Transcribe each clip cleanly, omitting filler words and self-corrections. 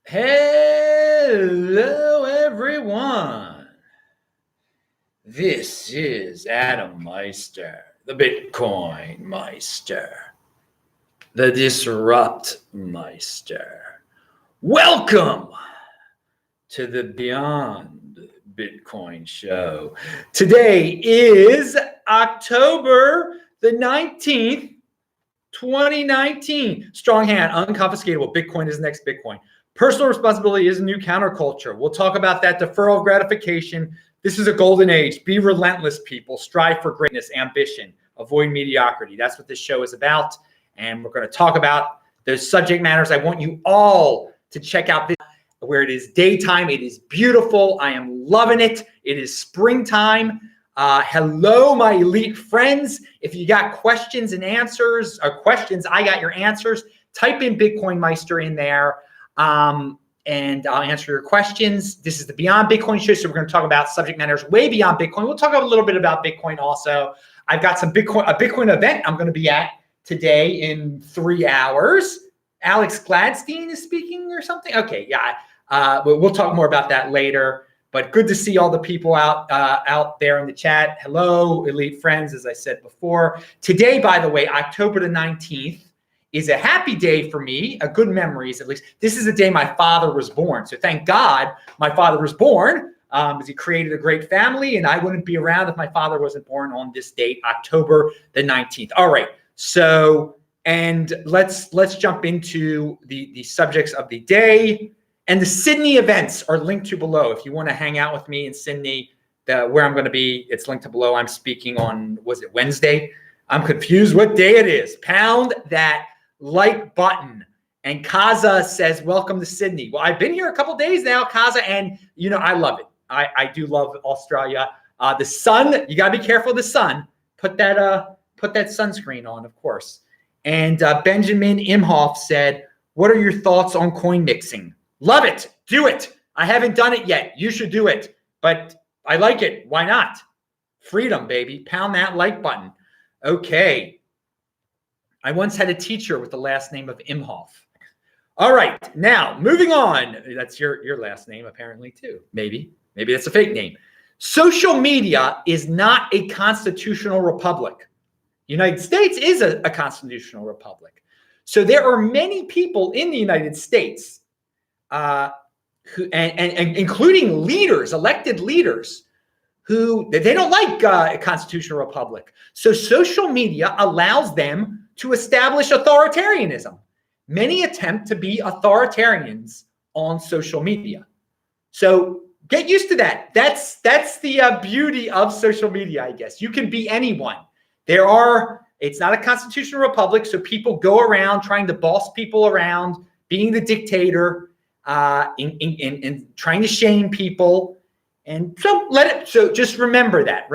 Hello, everyone. This is Adam Meister, the Bitcoin Meister, the Disrupt Meister. Welcome to the Beyond Bitcoin show. Today is October the 19th, 2019. Strong hand, unconfiscatable. Bitcoin is the next Bitcoin. Personal responsibility is a new counterculture. We'll talk about that. Deferral of gratification. This is a golden age. Be relentless, people. Strive for greatness, ambition. Avoid mediocrity. That's what this show is about. And we're going to talk about those subject matters. I want you all to check out this, where it is daytime. It is beautiful. I am loving it. It is springtime. Hello, my elite friends. If you got questions and answers, or questions, I got your answers. Type in Bitcoin Meister in there. And I'll answer your questions. This is the Beyond Bitcoin show, so we're going to talk about subject matters way beyond Bitcoin. We'll talk a little bit about Bitcoin also. I've got a Bitcoin event I'm going to be at today in 3 hours. Alex Gladstein is speaking or something. Okay, yeah. We'll talk more about that later. But good to see all the people out there in the chat. Hello, elite friends, as I said before. Today, by the way, October the 19th, is a happy day for me, a good memories at least. This is the day my father was born. So thank God my father was born, because he created a great family, and I wouldn't be around if my father wasn't born on this date, October the 19th. All right, so, and let's jump into the subjects of the day. And the Sydney events are linked to below. If you want to hang out with me in Sydney, where I'm going to be, it's linked to below. I'm speaking on, was it Wednesday? I'm confused what day it is. Pound that like button. And Kaza says, welcome to Sydney. Well, I've been here a couple days now, Kaza, and you know, I love it. I do love Australia. The sun, you gotta be careful of the sun. Put that sunscreen on, of course. And Benjamin Imhoff said, what are your thoughts on coin mixing? Love it. Do it. I haven't done it yet. You should do it. But I like it. Why not? Freedom, baby. Pound that like button. Okay. I once had a teacher with the last name of Imhoff. All right, now moving on. That's your last name apparently too. Maybe that's a fake name. Social media is not a constitutional republic. United States is a constitutional republic. So there are many people in the United States, who and including leaders, elected leaders, who they don't like a constitutional republic. So social media allows them to establish authoritarianism. Many attempt to be authoritarians on social media. So get used to that. That's the beauty of social media, I guess. You can be anyone. It's not a constitutional republic, so people go around trying to boss people around, being the dictator, and trying to shame people. And so just remember that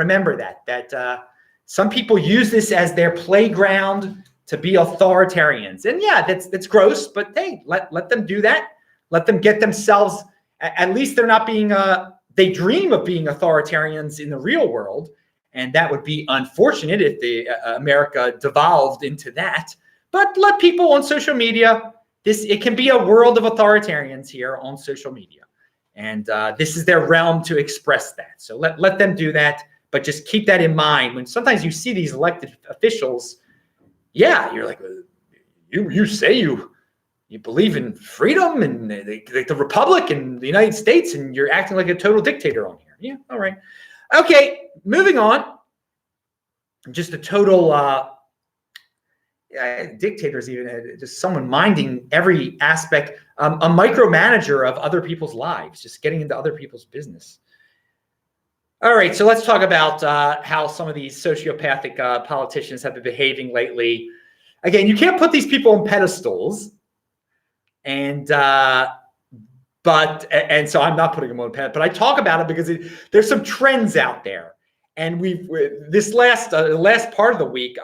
some people use this as their playground to be authoritarians. And yeah, that's gross, but hey, let them do that. Let them get themselves, at least they're not being, they dream of being authoritarians in the real world. And that would be unfortunate if America devolved into that. But let people on social media, it can be a world of authoritarians here on social media. And this is their realm to express that. So let them do that, but just keep that in mind. When sometimes you see these elected officials, yeah, you're like, you say you believe in freedom and the republic and the United States, and you're acting like a total dictator on here. Yeah, all right. Okay, moving on. Just a total dictators, even just someone minding every aspect, a micromanager of other people's lives, just getting into other people's business. All right, so let's talk about how some of these sociopathic politicians have been behaving lately. Again, you can't put these people on pedestals, and so I'm not putting them on pedestals, but I talk about it because there's some trends out there. And this last part of the week,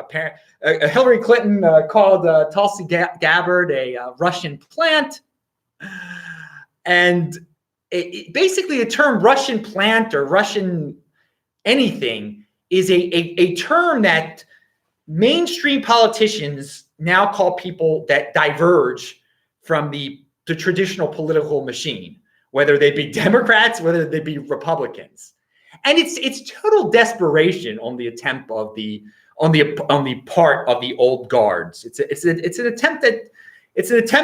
Hillary Clinton called Tulsi Gabbard a Russian plant, and basically the term Russian plant or Russian anything is a term that mainstream politicians now call people that diverge from the the traditional political machine, whether they be Democrats, whether they be Republicans. And it's total desperation on the attempt of the part of the old guards. It's an attempt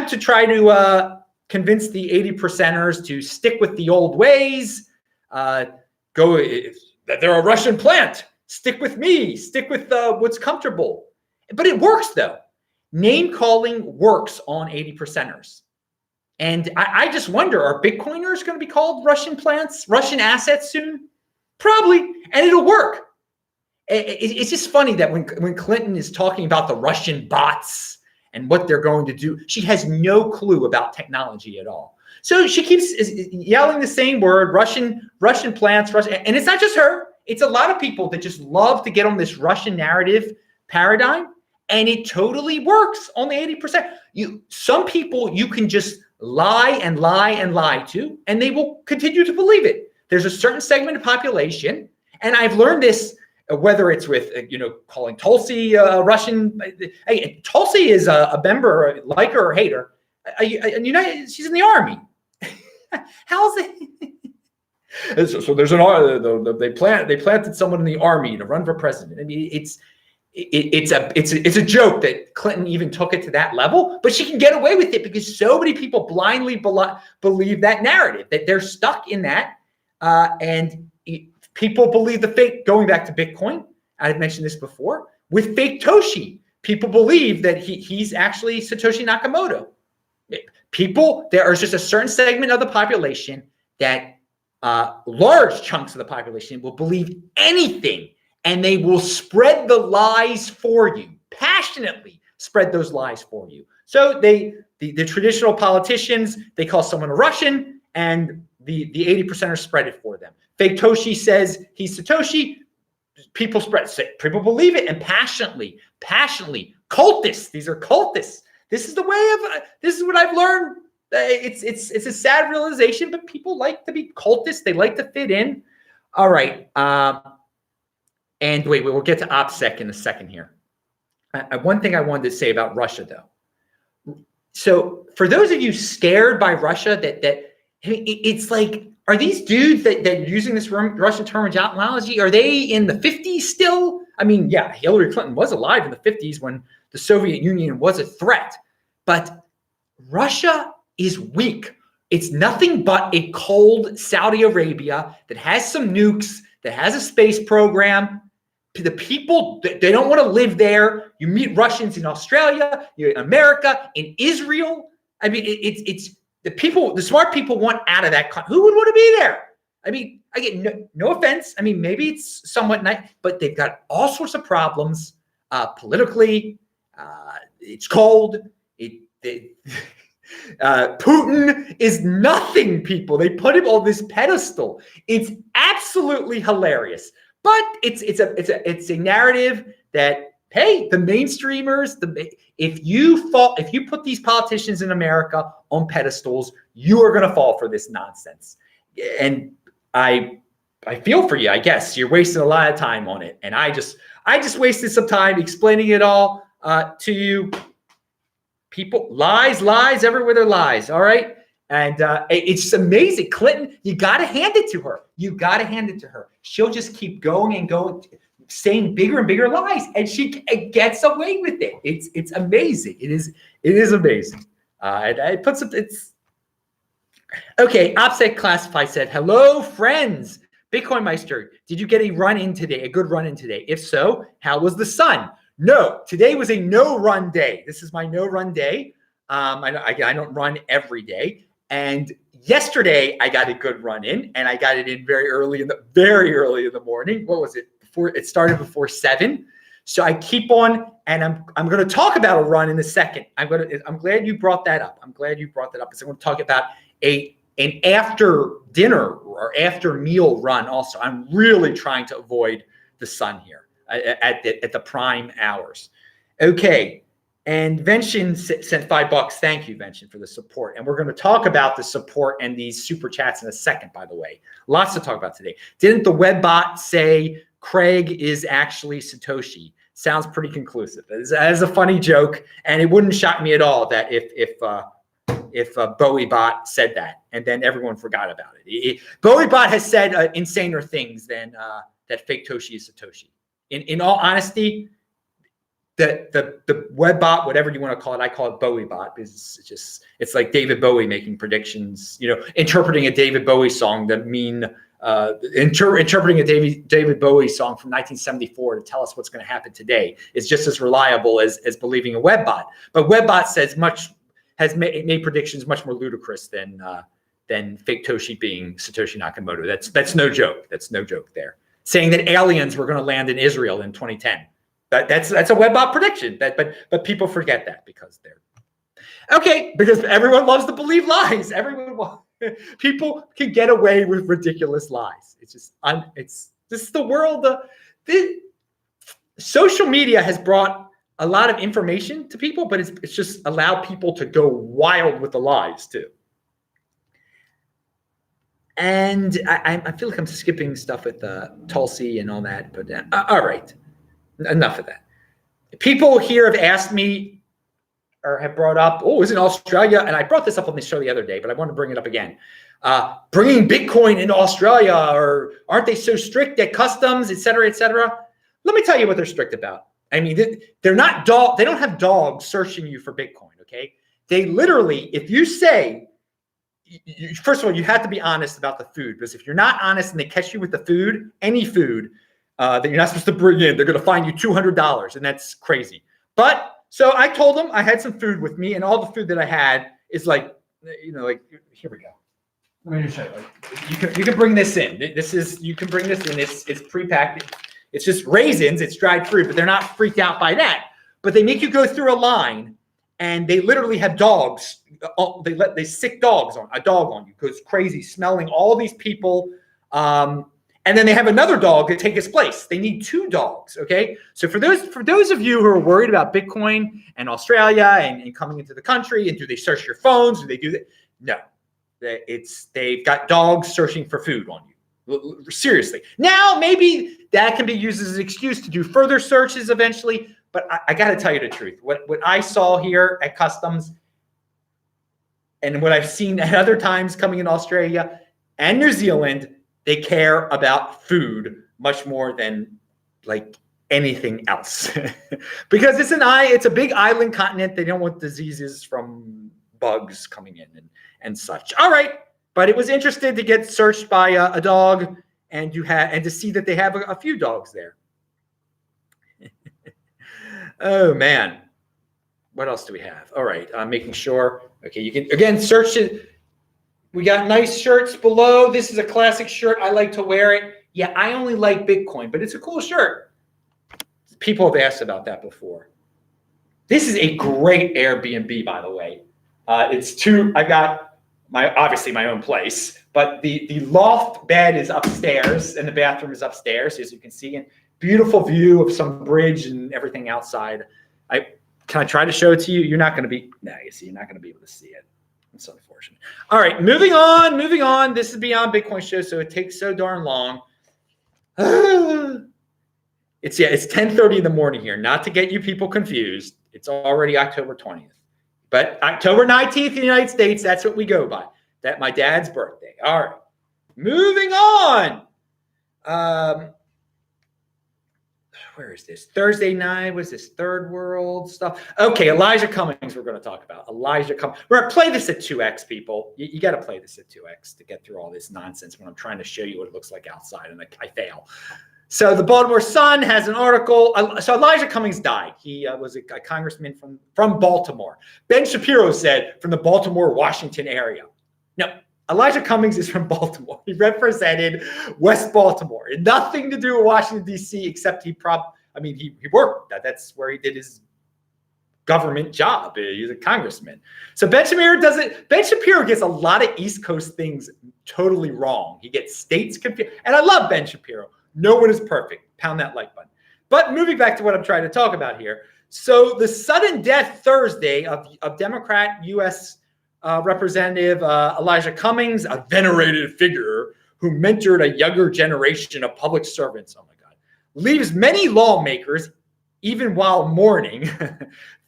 to try to convince the 80%ers to stick with the old ways. They're a Russian plant. Stick with me. Stick with what's comfortable. But it works though. Name calling works on 80%ers. And I just wonder, are Bitcoiners going to be called Russian plants, Russian assets soon? Probably, and it'll work. It's just funny that when Clinton is talking about the Russian bots and what they're going to do, she has no clue about technology at all. So she keeps yelling the same word, Russian plants, Russian, and it's not just her. It's a lot of people that just love to get on this Russian narrative paradigm, and it totally works on the 80%. Some people you can just lie and lie and lie to, and they will continue to believe it. There's a certain segment of population, and I've learned this, whether it's with, calling Tulsi Russian. Hey, Tulsi is a member, like her or hate her. She's in the army. How's it? So there's they planted someone in the army to run for president. I mean, it's a joke that Clinton even took it to that level, but she can get away with it because so many people blindly believe that narrative, that they're stuck in that. And people believe the fake, going back to Bitcoin, I've mentioned this before, with fake Toshi, people believe that he's actually Satoshi Nakamoto. There is just a certain segment of the population that large chunks of the population will believe anything, and they will spread the lies for you, passionately spread those lies for you. So the traditional politicians, they call someone a Russian, and the 80%ers spread it for them. Fake Toshi says he's Satoshi. People believe it, and passionately, cultists. These are cultists. This is what I've learned. It's a sad realization, but people like to be cultists. They like to fit in. All right. And wait, we'll get to OPSEC in a second here. One thing I wanted to say about Russia, though. So for those of you scared by Russia, it's like, are these dudes that are using this Russian terminology, are they in the 50s still? I mean, yeah, Hillary Clinton was alive in the 50s when the Soviet Union was a threat, but Russia is weak. It's nothing but a cold Saudi Arabia that has some nukes, that has a space program. The people, they don't want to live there. You meet Russians in Australia, in America, in Israel. I mean, it's the smart people want out of that country. Who would want to be there? I mean, I get no offense. I mean, maybe it's somewhat nice, but they've got all sorts of problems politically. It's cold. Putin is nothing, people. They put him on this pedestal. It's absolutely hilarious. But it's a narrative that, hey, the mainstreamers, if you put these politicians in America on pedestals, you are going to fall for this nonsense. And I feel for you. I guess you're wasting a lot of time on it, and I just wasted some time explaining it all to you. People, lies everywhere. There lies. All right. And it's amazing. Clinton, you got to hand it to her. She'll just keep going and going, saying bigger and bigger lies, and she gets away with it. It's amazing. It is amazing. It's okay. OPSEC Classify said, "Hello, friends. Bitcoin Meister, did you get a run in today? A good run in today? If so, how was the sun?" No, today was a no run day. This is my no run day. I don't run every day. And yesterday I got a good run in, and I got it in very early in the morning. What was it? It started before 7. So I keep on, and I'm going to talk about a run in a second. I'm glad you brought that up. Because I'm going to talk about an after dinner or after meal run also. I'm really trying to avoid the sun here at the prime hours. Okay. And Vention sent $5. Thank you, Vention, for the support. And we're going to talk about the support and these super chats in a second, by the way. Lots to talk about today. Didn't the web bot say Craig is actually Satoshi? Sounds pretty conclusive. That is a funny joke, and it wouldn't shock me at all that if if BowieBot said that, and then everyone forgot about it. BowieBot has said insaner things than that fake Toshi is Satoshi. In all honesty, the web bot, whatever you want to call it, I call it BowieBot because it's like David Bowie making predictions, interpreting a David Bowie song that mean interpreting a David Bowie song from 1974 to tell us what's going to happen today is just as reliable as believing a web bot. But WebBot has made predictions much more ludicrous than fake Toshi being Satoshi Nakamoto. That's no joke. That's no joke there. Saying that aliens were going to land in Israel in 2010. That's a WebBot prediction. But people forget that because because everyone loves to believe lies. People can get away with ridiculous lies. It's just this is the world. Social media has brought a lot of information to people, but it's just allowed people to go wild with the lies too. And I feel like I'm skipping stuff with Tulsi and all that, but all right, enough of that. People here have asked me or have brought up, it was in Australia, and I brought this up on the show the other day, but I want to bring it up again. Bringing Bitcoin into Australia, or aren't they so strict at customs, et cetera, et cetera? Let me tell you what they're strict about. I mean, they're not they don't have dogs searching you for Bitcoin, okay? They literally, if you say, first of all, you have to be honest about the food, because if you're not honest and they catch you with the food, any food that you're not supposed to bring in, they're going to fine you $200, and that's crazy. But so I told them I had some food with me, and all the food that I had is like here we go. Let me just show you. You can bring this in. You can bring this in. It's prepackaged. It's just raisins. It's dried fruit, but they're not freaked out by that. But they make you go through a line, and they literally have dogs. They sick dogs on a dog on you, goes crazy, smelling all these people. And then they have another dog to take its place. They need two dogs, okay? So for those of you who are worried about Bitcoin and Australia and coming into the country, and do they search your phones? Do they do that? No. They've got dogs searching for food on you. Seriously. Now, maybe that can be used as an excuse to do further searches eventually, but I got to tell you the truth. What I saw here at customs and what I've seen at other times coming in Australia and New Zealand, they care about food much more than like anything else because it's a big island continent. They don't want diseases from bugs coming in and such. All right. But it was interesting to get searched by a dog and to see that they have a few dogs there. Oh man. What else do we have? All right. I'm making sure. Okay. You can again search it. We got nice shirts below. This is a classic shirt. I like to wear it. Yeah, I only like Bitcoin, but it's a cool shirt. People have asked about that before. This is a great Airbnb, by the way. I got obviously my own place, but the loft bed is upstairs and the bathroom is upstairs, as you can see. And beautiful view of some bridge and everything outside. Can I try to show it to you? You're not going to be able to see it. It's unfortunate. All right, moving on. This is Beyond Bitcoin show, so it takes so darn long. It's 10:30 in the morning here. Not to get you people confused. It's already October 20th. But October 19th in the United States, that's what we go by. That's my dad's birthday. All right. Moving on. Where is this? Thursday night. What's this? Third world stuff. Okay, Elijah Cummings we're going to talk about. Elijah Cummings. We're going to play this at 2x, people. You got to play this at 2x to get through all this nonsense when I'm trying to show you what it looks like outside, and I fail. So the Baltimore Sun has an article. So Elijah Cummings died. He was a congressman from Baltimore. Ben Shapiro said from the Baltimore, Washington area. No, Elijah Cummings is from Baltimore. He represented West Baltimore. It had nothing to do with Washington, D.C., except he worked. That's where he did his government job. He's a congressman. So Ben Shapiro gets a lot of East Coast things totally wrong. He gets states confused. And I love Ben Shapiro. No one is perfect. Pound that like button. But moving back to what I'm trying to talk about here. So the sudden death Thursday of Democrat U.S. Representative Elijah Cummings, a venerated figure who mentored a younger generation of public servants, oh my God, leaves many lawmakers, even while mourning,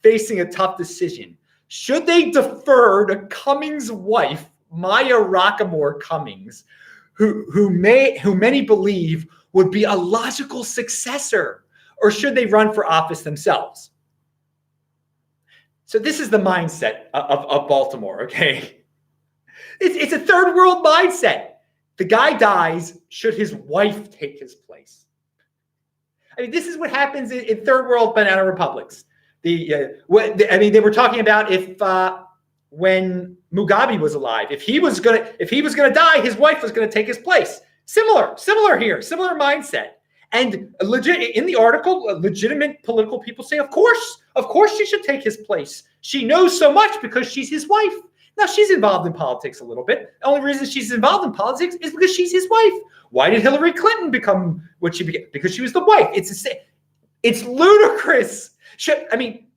facing a tough decision. Should they defer to Cummings' wife, Maya Rockamore Cummings, who many believe would be a logical successor, or should they run for office themselves? So this is the mindset of Baltimore, okay? It's a third world mindset. The guy dies, should his wife take his place? I mean, this is what happens in third world banana republics. They were talking about if when Mugabe was alive, if he was gonna die, his wife was gonna take his place. Similar here, similar mindset. And in the article, legitimate political people say, of course she should take his place. She knows so much because she's his wife. Now, she's involved in politics a little bit. The only reason she's involved in politics is because she's his wife. Why did Hillary Clinton become what she became? Because she was the wife. It's ludicrous.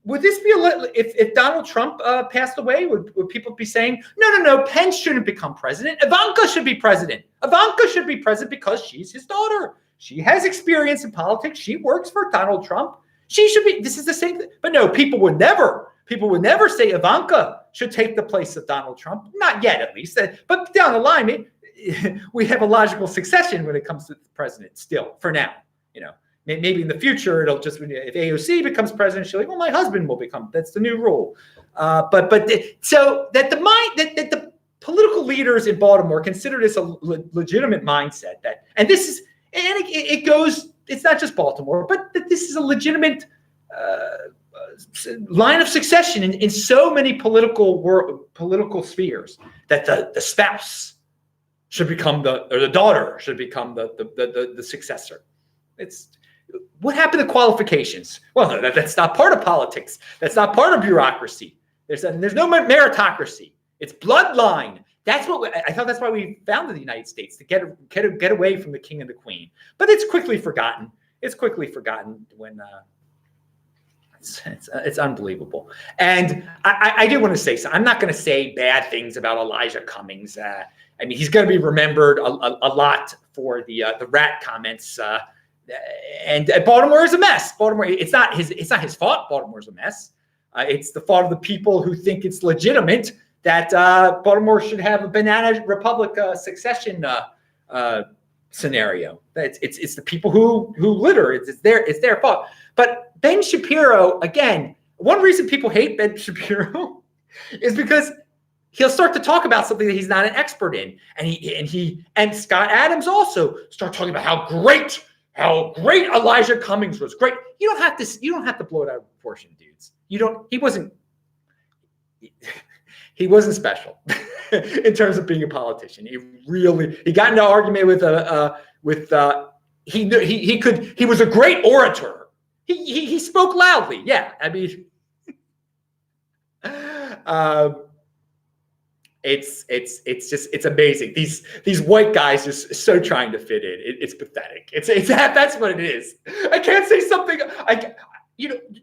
Would this be if Donald Trump passed away? Would people be saying, no, Pence shouldn't become president. Ivanka should be president. Ivanka should be president because she's his daughter. She has experience in politics. She works for Donald Trump. She should be. This is the same thing. But no, people would never say Ivanka should take the place of Donald Trump. Not yet, at least. But down the line, we have a logical succession when it comes to the president still, for now. Maybe in the future, it'll just, if AOC becomes president, she'll be like, well, my husband will become, that's the new rule. So that the political leaders in Baltimore consider this a legitimate mindset it goes, it's not just Baltimore, but that this is a legitimate line of succession in so many political spheres, that the spouse should become the daughter should become the successor. It's what happened to qualifications? Well, that's not part of politics. That's not part of bureaucracy. There's no meritocracy. It's bloodline. I thought that's why we founded the United States, to get away from the king and the queen. But it's quickly forgotten. It's quickly forgotten when it's unbelievable. And I do want to say something. I'm not going to say bad things about Elijah Cummings. He's going to be remembered a lot for the rat comments. And Baltimore is a mess. Baltimore, it's not his fault. Baltimore's a mess. It's the fault of the people who think it's legitimate that Baltimore should have a banana republic succession scenario. It's the people who litter. It's their fault. But Ben Shapiro, again, one reason people hate Ben Shapiro is because he'll start to talk about something that he's not an expert in, and Scott Adams also start talking about how great Elijah Cummings was. Great. You don't have to blow it out of proportion, dudes. He wasn't special in terms of being a politician. He got into an argument he was a great orator. He spoke loudly. Yeah. It's amazing. These white guys just so trying to fit in. It's pathetic. That's what it is. I can't say something.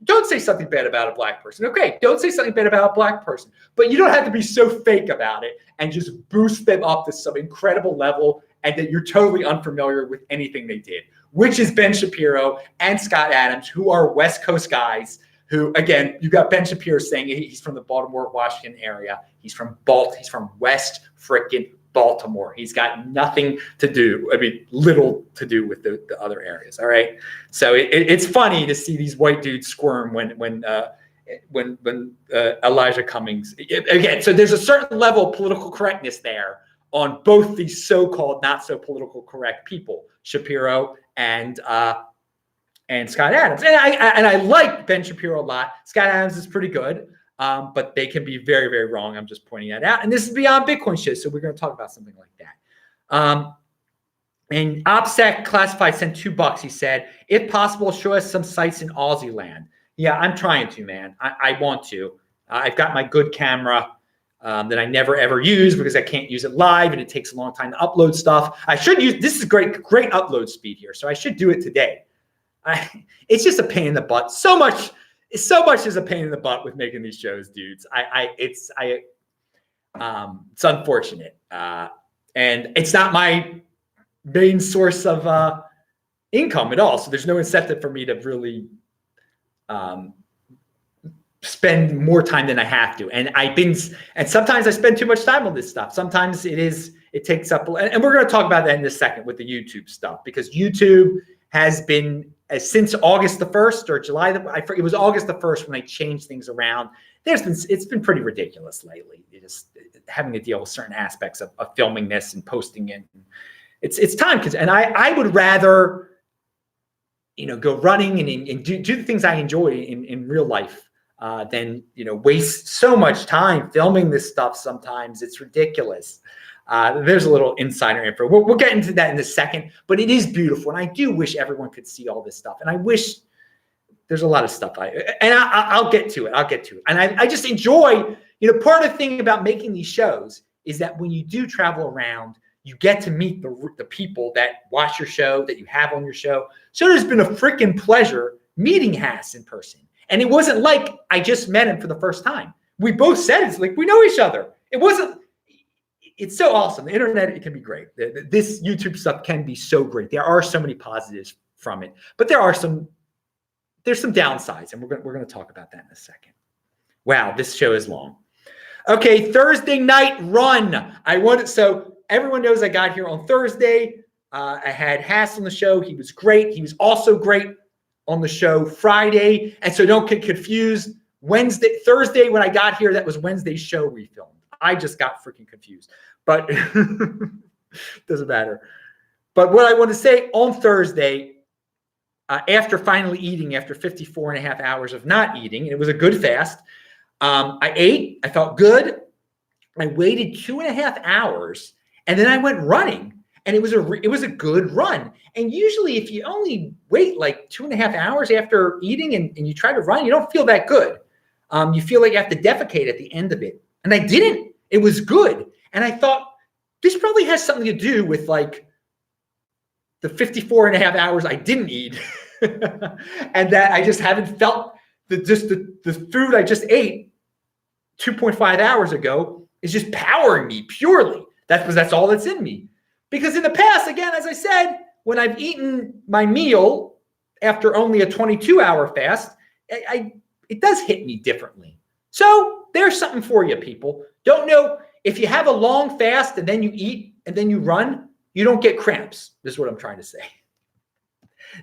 Don't say something bad about a black person. Okay, don't say something bad about a black person, but you don't have to be so fake about it and just boost them up to some incredible level, and that you're totally unfamiliar with anything they did, which is Ben Shapiro and Scott Adams, who are West Coast guys. Who, again, you got Ben Shapiro saying he's from the Baltimore, Washington area. He's from West frickin' Baltimore. He's got nothing to do, little to do with the other areas. All right. So it's funny to see these white dudes squirm when Elijah Cummings, again, so there's a certain level of political correctness there on both these so-called not so political correct people, Shapiro and Scott Adams. And I like Ben Shapiro a lot. Scott Adams is pretty good, but they can be very, very wrong. I'm just pointing that out. And this is beyond Bitcoin shit, so we're going to talk about something like that. And OPSEC Classified sent $2. He said, if possible, show us some sites in Aussie land. Yeah, I'm trying to, man. I want to. I've got my good camera that I never, ever use because I can't use it live, and it takes a long time to upload stuff. This is great upload speed here, so I should do it today. It's just a pain in the butt. So much is a pain in the butt with making these shows, dudes. It's unfortunate, and it's not my main source of income at all. So there's no incentive for me to really spend more time than I have to. And sometimes I spend too much time on this stuff. Sometimes it takes up, and we're going to talk about that in a second with the YouTube stuff, because YouTube has been, since August the 1st or July, it was August the 1st when they changed things around. It's been pretty ridiculous lately. Just having to deal with certain aspects of filming this and posting it. It's time, and I would rather, go running and do the things I enjoy in real life than, waste so much time filming this stuff. Sometimes it's ridiculous. There's a little insider info. We'll get into that in a second, but it is beautiful. And I do wish everyone could see all this stuff. And I wish there's a lot of stuff I'll get to it. And I just enjoy, part of the thing about making these shows is that when you do travel around, you get to meet the people that watch your show, that you have on your show. So there's been a freaking pleasure meeting Hass in person. And it wasn't like I just met him for the first time. We both said it's like we know each other. It's so awesome. The internet, it can be great. This YouTube stuff can be so great. There are so many positives from it, but there's some downsides, and we're going to talk about that in a second. Wow, this show is long. Okay, Thursday night run. So everyone knows I got here on Thursday. I had Hass on the show. He was great. He was also great on the show Friday. And so don't get confused. Thursday when I got here, that was Wednesday's show we filmed. I just got freaking confused, but doesn't matter. But what I want to say on Thursday, after finally eating, after 54 and a half hours of not eating, and it was a good fast, I ate, I felt good. I waited 2.5 hours, and then I went running, and it was a good run. And usually if you only wait like 2.5 hours after eating and you try to run, you don't feel that good. You feel like you have to defecate at the end of it. And I didn't. It was good. And I thought, this probably has something to do with like the 54 and a half hours I didn't eat. And that I just haven't felt the food I just ate 2.5 hours ago is just powering me purely. That's all that's in me. Because in the past, again, as I said, when I've eaten my meal after only a 22-hour fast, it does hit me differently. So there's something for you, people. Don't know, if you have a long fast and then you eat and then you run, you don't get cramps. This is what I'm trying to say.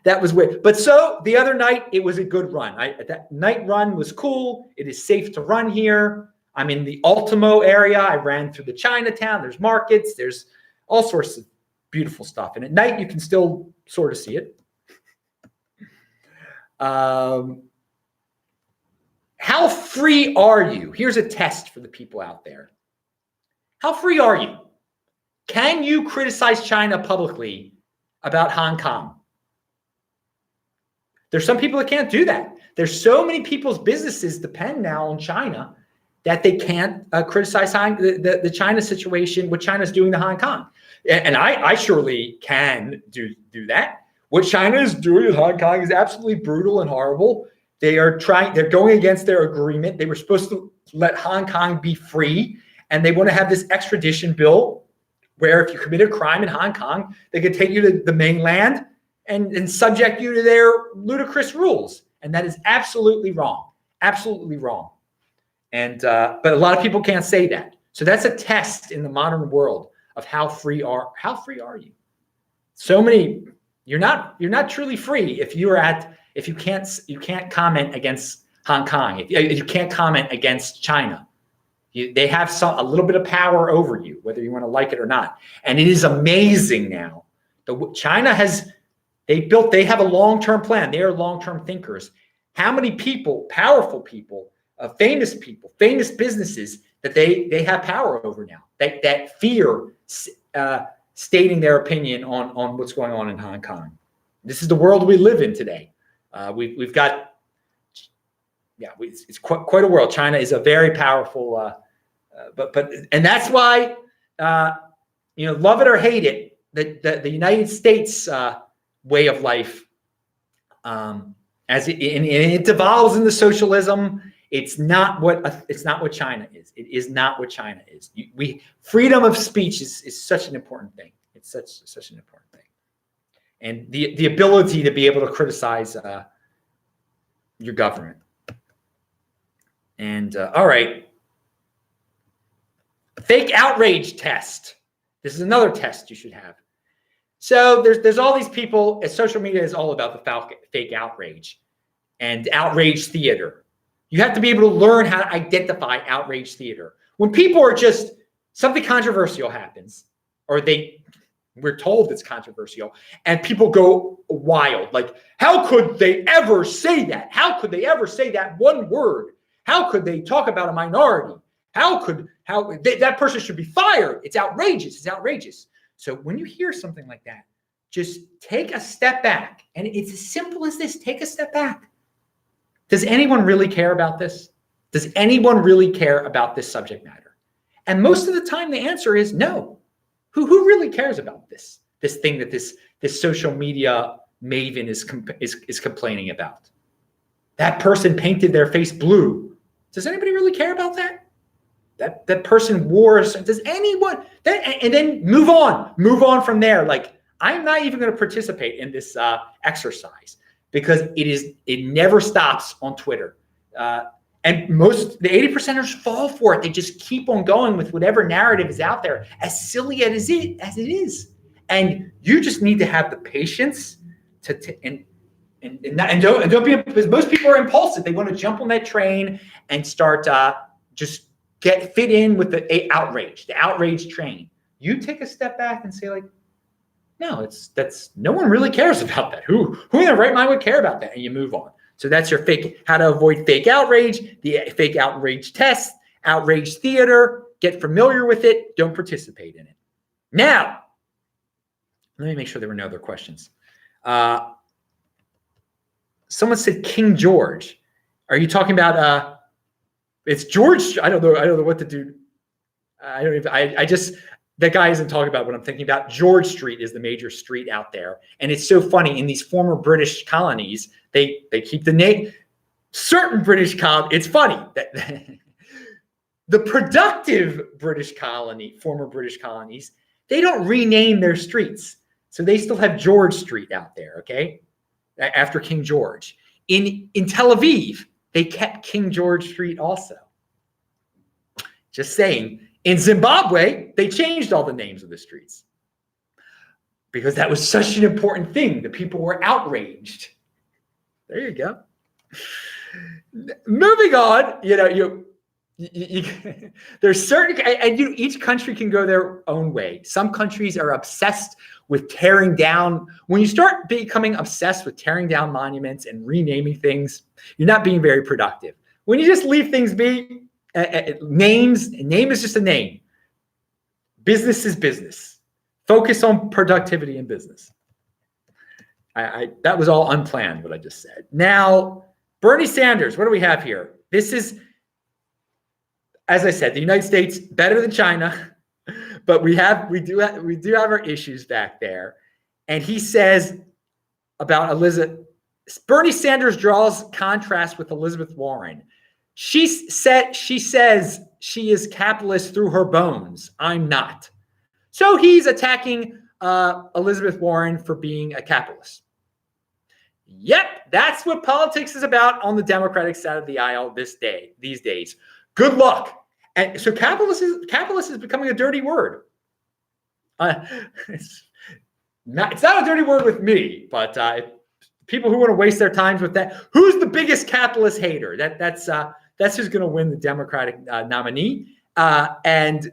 That was weird. But so the other night, it was a good run. That night run was cool. It is safe to run here. I'm in the Ultimo area. I ran through the Chinatown. There's markets. There's all sorts of beautiful stuff. And at night, you can still sort of see it. How free are you? Here's a test for the people out there. How free are you? Can you criticize China publicly about Hong Kong? There's some people that can't do that. There's so many people's businesses depend now on China that they can't criticize the China situation, what China's doing to Hong Kong. And I surely can do that. What China is doing in Hong Kong is absolutely brutal and horrible. They're going against their agreement. They were supposed to let Hong Kong be free, and they want to have this extradition bill where if you commit a crime in Hong Kong, they could take you to the mainland and subject you to their ludicrous rules. And that is absolutely wrong. Absolutely wrong. And but a lot of people can't say that. So that's a test in the modern world of how free are you? So many, you're not truly free if you can't comment against Hong Kong, if you can't comment against China. They have a little bit of power over you, whether you want to like it or not. And it is amazing now. China they have a long-term plan. They are long-term thinkers. How many people, powerful people, famous businesses that they have power over now, that fear stating their opinion on what's going on in Hong Kong. This is the world we live in today. We've got, it's quite a world. China is a very powerful, and that's why, love it or hate it, the United States way of life, as it devolves into socialism, it's not what China is. It is not what China is. Freedom of speech is such an important thing. It's such an important thing, and the ability to be able to criticize your government. And all right, fake outrage test. This is another test you should have. So there's all these people. Social media is all about the fake outrage and outrage theater. You have to be able to learn how to identify outrage theater. When people are just, something controversial happens, or we're told it's controversial, and people go wild. Like, how could they ever say that? How could they ever say that one word? How could they talk about a minority? That person should be fired? It's outrageous. It's outrageous. So when you hear something like that, just take a step back. And it's as simple as this. Take a step back. Does anyone really care about this? Does anyone really care about this subject matter? And most of the time, the answer is no. Who really cares about this thing that this social media maven is complaining about? That person painted their face blue. Does anybody really care about that? That person wore. Does anyone? And then move on from there. Like, I'm not even going to participate in this exercise because it never stops on Twitter. And the 80%ers fall for it. They just keep on going with whatever narrative is out there, as silly as it is. And you just need to have the patience and don't be, because most people are impulsive. They want to jump on that train and start just fit in with the outrage train. You take a step back and say, like, no, no one really cares about that. Who in their right mind would care about that? And you move on. So that's your how to avoid fake outrage, the fake outrage test, outrage theater. Get familiar with it. Don't participate in it. Now, let me make sure there were no other questions. Someone said King George. Are you talking about it's George? I don't know what to do. That guy isn't talking about what I'm thinking about. George Street is the major street out there. And it's so funny, in these former British colonies, they keep the name, certain British colonies. It's funny that the productive former British colonies, they don't rename their streets. So they still have George Street out there, okay? After King George. In Tel Aviv, they kept King George Street also. Just saying. In Zimbabwe, they changed all the names of the streets because that was such an important thing. The people were outraged. There you go. Moving on, there's certain, and each country can go their own way. Some countries are obsessed with tearing down. When you start becoming obsessed with tearing down monuments and renaming things, you're not being very productive. When you just leave things be, name is just a name. Business is business. Focus on productivity in business. That was all unplanned, what I just said. Now, Bernie Sanders, what do we have here? This is, as I said, the United States better than China, but we do have our issues back there. And he says about Bernie Sanders draws contrast with Elizabeth Warren. She says she is capitalist through her bones. I'm not. So he's attacking Elizabeth Warren for being a capitalist. Yep, that's what politics is about on the Democratic side of the aisle these days. Good luck. And so capitalist is becoming a dirty word. It's not a dirty word with me, but people who want to waste their time with that. Who's the biggest capitalist hater? That's who's going to win the Democratic nominee. And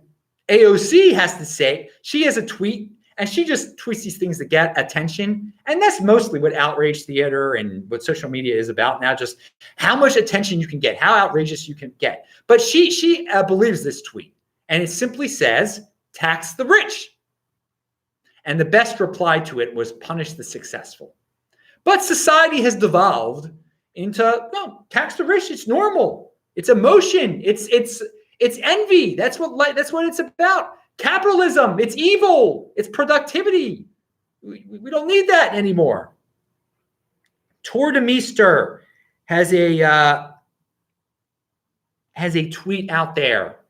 AOC has to say, she has a tweet, and she just tweets these things to get attention. And that's mostly what outrage theater and what social media is about now, just how much attention you can get, how outrageous you can get. But she believes this tweet, and it simply says, tax the rich. And the best reply to it was punish the successful. But society has devolved into, no, tax the rich. It's normal. It's emotion. It's envy. That's what it's about. Capitalism. It's evil. It's productivity. We don't need that anymore. Tor de Meester has a tweet out there,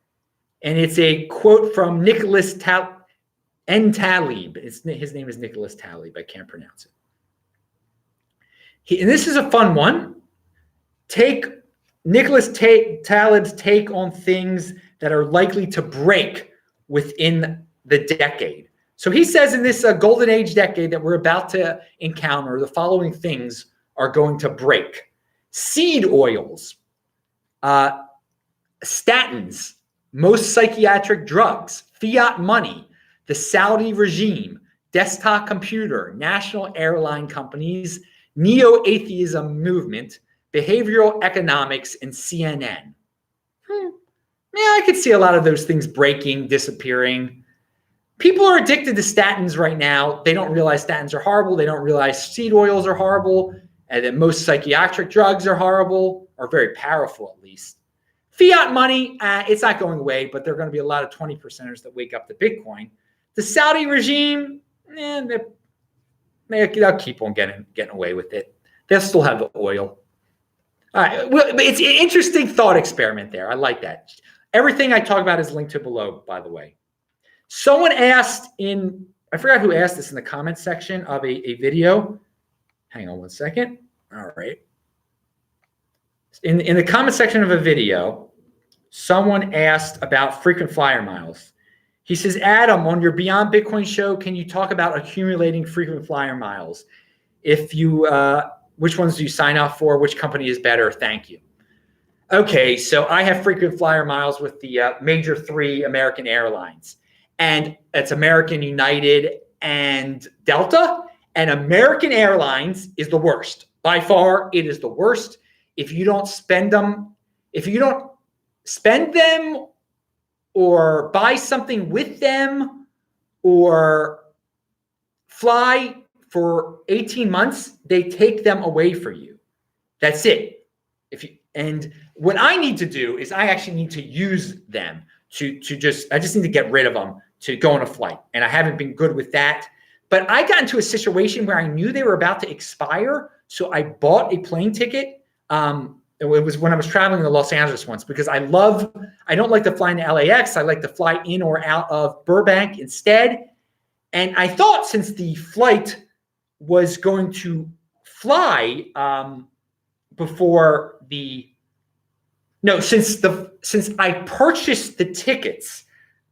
and it's a quote from Nicholas Talib. His name is Nicholas Talib. I can't pronounce it. And this is a fun one. Take Nicholas Taleb's take on things that are likely to break within the decade. So he says in this golden age decade that we're about to encounter, the following things are going to break. Seed oils, statins, most psychiatric drugs, fiat money, the Saudi regime, desktop computer, national airline companies, neo-atheism movement, behavioral economics, and CNN. Yeah, I could see a lot of those things breaking, disappearing. People are addicted to statins right now. They don't realize statins are horrible. They don't realize seed oils are horrible, and that most psychiatric drugs are horrible, or very powerful at least. Fiat money, it's not going away, but there are going to be a lot of 20%ers that wake up to Bitcoin. The Saudi regime, they'll keep on getting away with it. They'll still have the oil. All right, well, it's an interesting thought experiment there. I like that. Everything I talk about is linked to below, by the way. Someone asked I forgot who asked this in the comments section of a video. Hang on one second. All right. In the comment section of a video, someone asked about frequent flyer miles. He says, Adam, on your Beyond Bitcoin show, can you talk about accumulating frequent flyer miles? If you, which ones do you sign up for? Which company is better? Thank you. Okay, so I have frequent flyer miles with the major 3 American airlines. And it's American, United, and Delta. And American Airlines is the worst. By far, it is the worst. If you don't spend them, or buy something with them or fly for 18 months, they take them away for you. That's it. And what I need to do is I actually need to use them I just need to get rid of them to go on a flight. And I haven't been good with that. But I got into a situation where I knew they were about to expire. So I bought a plane ticket. It was when I was traveling to Los Angeles once, because I don't like to fly into LAX. I like to fly in or out of Burbank instead. And I thought since the flight was going to fly since I purchased the tickets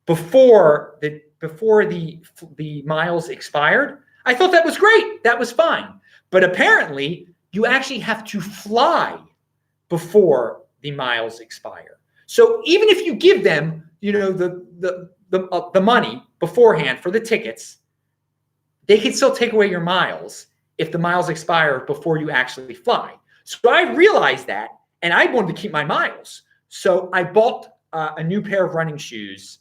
before the miles expired, I thought that was great. That was fine. But apparently you actually have to fly before the miles expire. So even if you give them, the money beforehand for the tickets, they can still take away your miles if the miles expire before you actually fly. So I realized that, and I wanted to keep my miles. So I bought a new pair of running shoes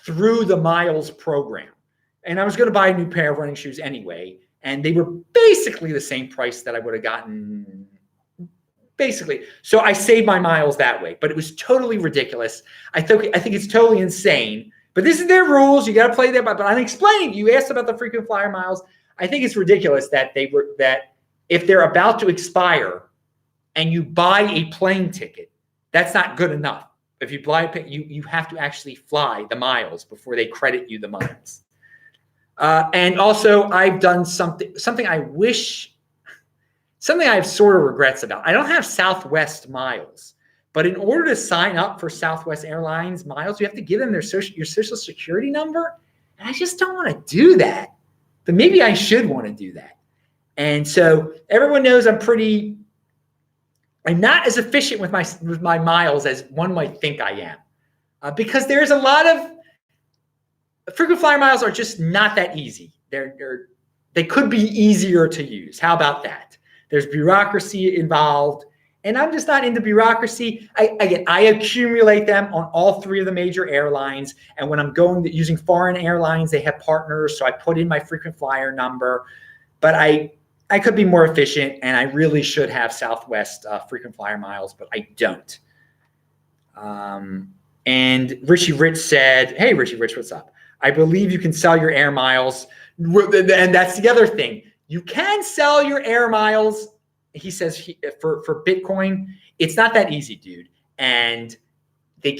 through the miles program. And I was going to buy a new pair of running shoes anyway. And they were basically the same price that I would have gotten. Basically. So I saved my miles that way, but it was totally ridiculous. I think it's totally insane, but this is their rules. You got to play them. But I'm explaining, you asked about the frequent flyer miles. I think it's ridiculous that if they're about to expire and you buy a plane ticket, that's not good enough. If you buy you have to actually fly the miles before they credit you the miles. And also I've done something I have sort of regrets about. I don't have Southwest miles, but in order to sign up for Southwest Airlines miles, you have to give them your social security number. And I just don't want to do that. But maybe I should want to do that. And so everyone knows I'm not as efficient with my miles as one might think I am. Because there's a lot of frequent flyer miles are just not that easy. They could be easier to use. How about that? There's bureaucracy involved, and I'm just not into bureaucracy. I accumulate them on all 3 of the major airlines, and when I'm using foreign airlines, they have partners, so I put in my frequent flyer number. But I could be more efficient, and I really should have Southwest frequent flyer miles, but I don't. And Richie Rich said, hey, Richie Rich, what's up? I believe you can sell your air miles, and that's the other thing. You can sell your air miles, he says, for Bitcoin. It's not that easy, dude. And they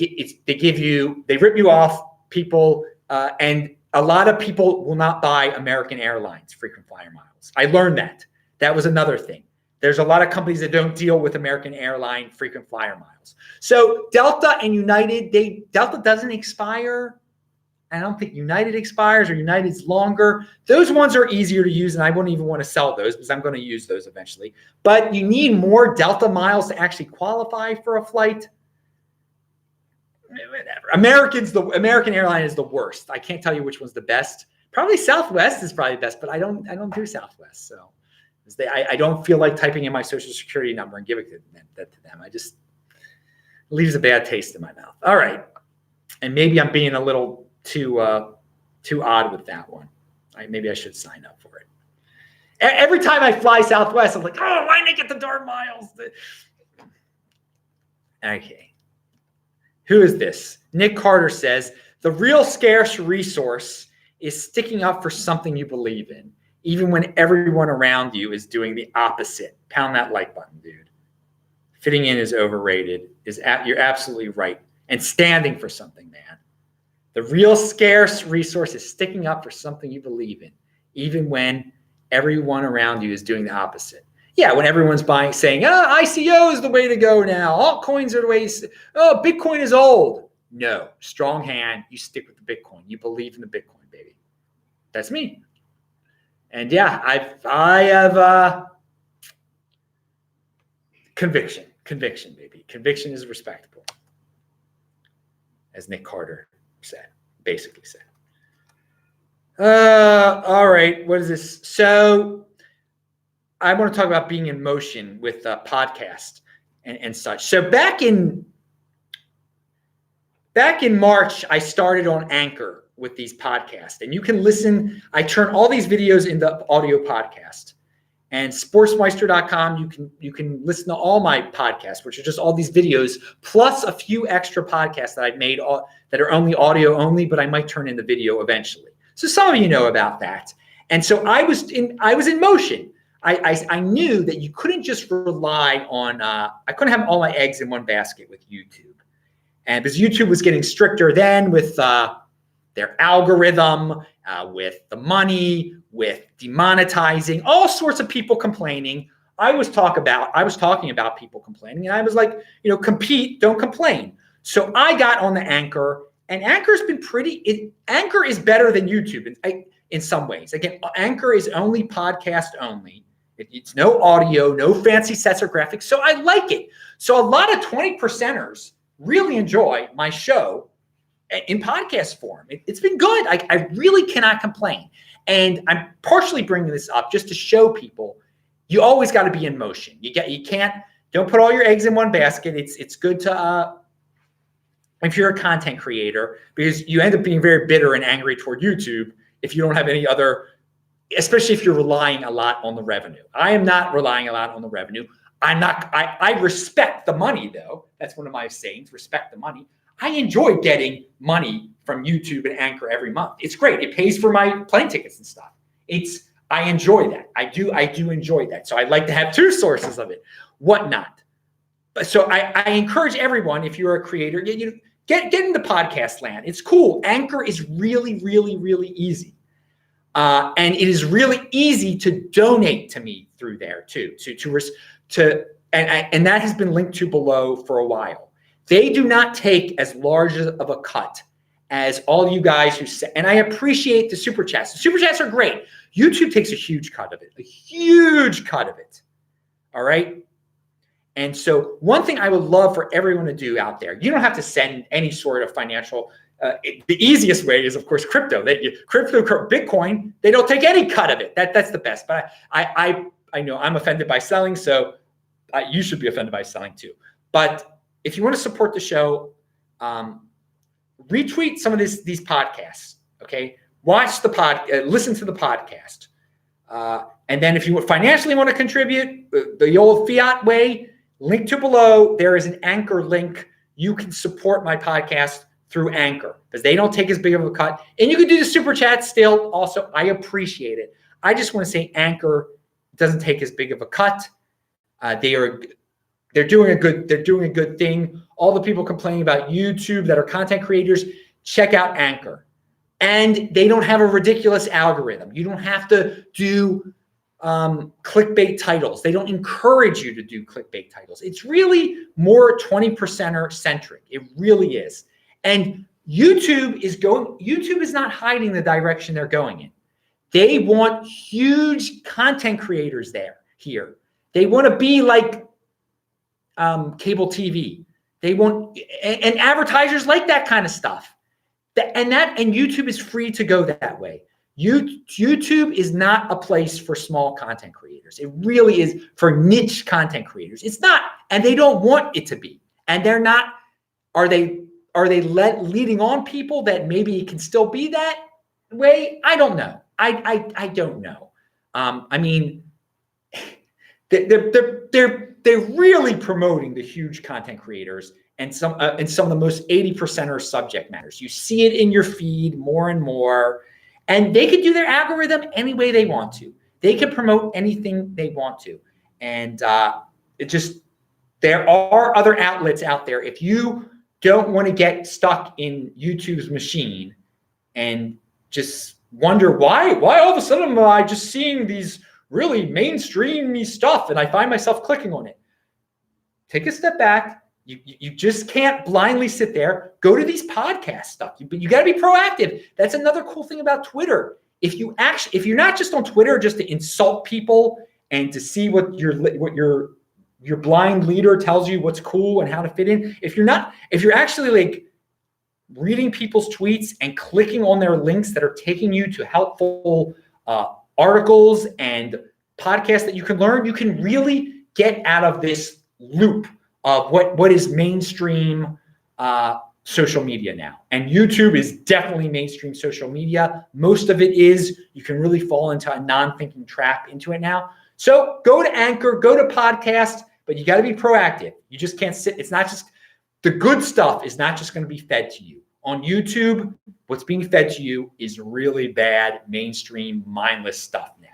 rip you off, people, and a lot of people will not buy American Airlines frequent flyer miles. I learned that. That was another thing. There's a lot of companies that don't deal with American airline frequent flyer miles. So Delta and United, Delta doesn't expire. I don't think United expires, or United's longer. Those ones are easier to use, and I wouldn't even want to sell those because I'm going to use those eventually. But you need more Delta miles to actually qualify for a flight. Whatever. American airline is the worst. I can't tell you which one's the best. Probably Southwest is probably the best, but I don't do Southwest. So I don't feel like typing in my social security number and giving that to them. It leaves a bad taste in my mouth. All right. And maybe I'm being a little too odd with that one. Maybe I should sign up for it. Every time I fly Southwest, I'm like, oh, why didn't I get the darn miles? Okay. Who is this? Nick Carter says, the real scarce resource is sticking up for something you believe in, even when everyone around you is doing the opposite. Pound that like button, dude. Fitting in is overrated. You're absolutely right. And standing for something, man. The real scarce resource is sticking up for something you believe in, even when everyone around you is doing the opposite. Yeah, when everyone's saying, ICO is the way to go now. Altcoins are the way. Bitcoin is old. No, strong hand. You stick with the Bitcoin. You believe in the Bitcoin, baby. That's me. And yeah, I have conviction, baby. Conviction is respectable, as Nick Carter basically said. All right, what is this? So I want to talk about being in motion with podcast and such. So back in March, I started on Anchor with these podcasts, and you can listen. I turn all these videos into audio podcast. And sportsmeister.com, you can listen to all my podcasts, which are just all these videos, plus a few extra podcasts that I've made that are only audio only, but I might turn into video eventually. So some of you know about that. And so I was in motion. I knew that you couldn't just rely on, I couldn't have all my eggs in one basket with YouTube. And because YouTube was getting stricter then with their algorithm, with the money, with demonetizing, all sorts of people complaining. I was talking about people complaining, and I was like, compete, don't complain. So I got on the Anchor, and Anchor's been Anchor is better than YouTube in some ways. Again, Anchor is only podcast only. It's no audio, no fancy sets or graphics. So I like it. So a lot of 20%ers really enjoy my show in podcast form. It's been good. I really cannot complain. And I'm partially bringing this up just to show people you always got to be in motion. Don't put all your eggs in one basket. It's good to, if you're a content creator, because you end up being very bitter and angry toward YouTube if you don't have any other, especially if you're relying a lot on the revenue. I am not relying a lot on the revenue. I respect the money though. That's one of my sayings, respect the money. I enjoy getting money from YouTube and Anchor every month. It's great. It pays for my plane tickets and stuff. I enjoy that. I do enjoy that. So I'd like to have two sources of it, whatnot. So I encourage everyone, if you're a creator, get into podcast land. It's cool. Anchor is really, really, really easy. And it is really easy to donate to me through there too. And that has been linked to below for a while. They do not take as large of a cut as all you guys who say, and I appreciate the super chats. The super chats are great. YouTube takes a huge cut of it. All right. And so one thing I would love for everyone to do out there, you don't have to send any sort of financial, the easiest way is of course, crypto, Bitcoin, they don't take any cut of it. That's the best. But I know I'm offended by selling. So you should be offended by selling too. But if you want to support the show, retweet some of these podcasts, okay? Watch listen to the podcast. And then if you financially want to contribute the old fiat way, link to below, there is an Anchor link. You can support my podcast through Anchor because they don't take as big of a cut. And you can do the super chat still. Also, I appreciate it. I just want to say Anchor doesn't take as big of a cut. They're doing a good thing. All the people complaining about YouTube that are content creators, check out Anchor. And they don't have a ridiculous algorithm. You don't have to do clickbait titles. They don't encourage you to do clickbait titles. It's really more 20%er centric. It really is. And YouTube is not hiding the direction they're going in. They want huge content creators here. They want to be like cable TV. They want, and advertisers like that kind of stuff. And YouTube is free to go that way. YouTube is not a place for small content creators. It really is for niche content creators. It's not, and they don't want it to be. And they're not. Are they leading on people that maybe it can still be that way? I don't know. I don't know. I mean, they're really promoting the huge content creators and some of the most 80%er subject matters. You see it in your feed more and more, and they could do their algorithm any way they want to. They can promote anything they want to, and there are other outlets out there. If you don't want to get stuck in YouTube's machine and just wonder why all of a sudden am I just seeing these really mainstreamy stuff and I find myself clicking on it. Take a step back. You just can't blindly sit there. Go to these podcast stuff. You got to be proactive. That's another cool thing about Twitter. If you're not just on Twitter just to insult people and to see what your blind leader tells you what's cool and how to fit in. If you're actually like reading people's tweets and clicking on their links that are taking you to helpful articles and podcasts that you can learn, you can really get out of this loop of what is mainstream social media now. And YouTube is definitely mainstream social media. Most of it is. You can really fall into a non-thinking trap into it now. So go to Anchor, go to podcast, but you got to be proactive. You just can't sit. It's not just the good stuff is not just going to be fed to you. On YouTube, what's being fed to you is really bad, mainstream, mindless stuff now.